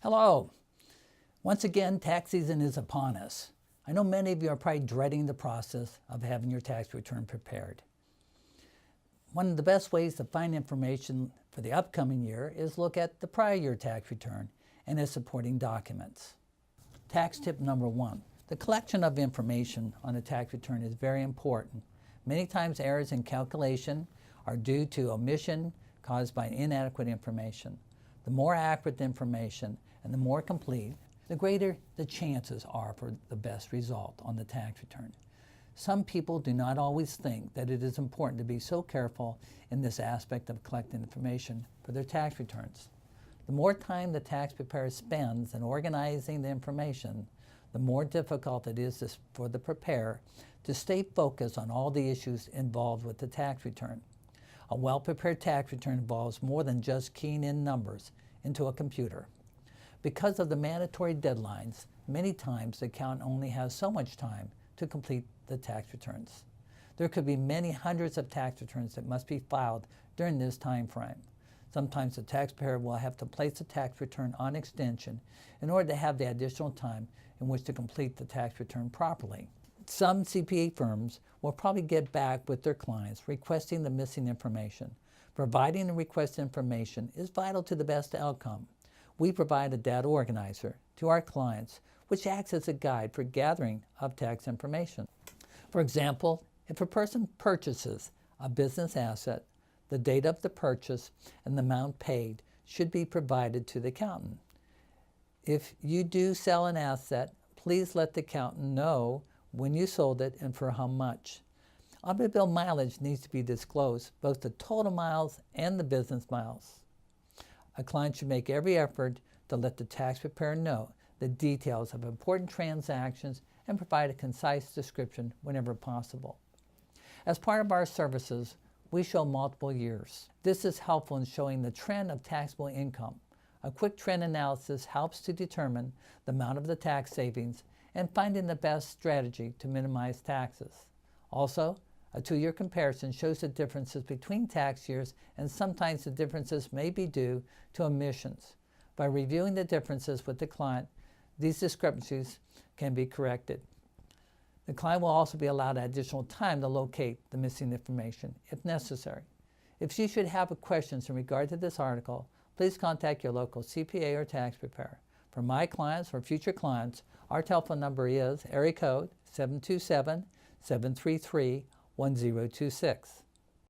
Hello. Once again, tax season is upon us. I know many of you are probably dreading the process of having your tax return prepared. One of the best ways to find information for the upcoming year is look at the prior year tax return and its supporting documents. Tax tip number 1. The collection of information on a tax return is very important. Many times errors in calculation are due to omission caused by inadequate information. The more accurate the information and the more complete, the greater the chances are for the best result on the tax return. Some people do not always think that it is important to be so careful in this aspect of collecting information for their tax returns. The more time the tax preparer spends in organizing the information, the more difficult it is for the preparer to stay focused on all the issues involved with the tax return. A well-prepared tax return involves more than just keying in numbers into a computer. Because of the mandatory deadlines, many times the accountant only has so much time to complete the tax returns. There could be many hundreds of tax returns that must be filed during this time frame. Sometimes the taxpayer will have to place the tax return on extension in order to have the additional time in which to complete the tax return properly. Some CPA firms will probably get back with their clients requesting the missing information. Providing the requested information is vital to the best outcome. We provide a data organizer to our clients, which acts as a guide for gathering of tax information. For example, if a person purchases a business asset, the date of the purchase and the amount paid should be provided to the accountant. If you do sell an asset, please let the accountant know when you sold it and for how much. Automobile mileage needs to be disclosed, both the total miles and the business miles. A client should make every effort to let the tax preparer know the details of important transactions and provide a concise description whenever possible. As part of our services, we show multiple years. This is helpful in showing the trend of taxable income. A quick trend analysis helps to determine the amount of the tax savings and finding the best strategy to minimize taxes. Also, a 2-year comparison shows the differences between tax years, and sometimes the differences may be due to omissions. By reviewing the differences with the client, these discrepancies can be corrected. The client will also be allowed additional time to locate the missing information if necessary. If you should have questions in regard to this article, please contact your local CPA or tax preparer. For my clients or future clients, our telephone number is area code 727-733-1026.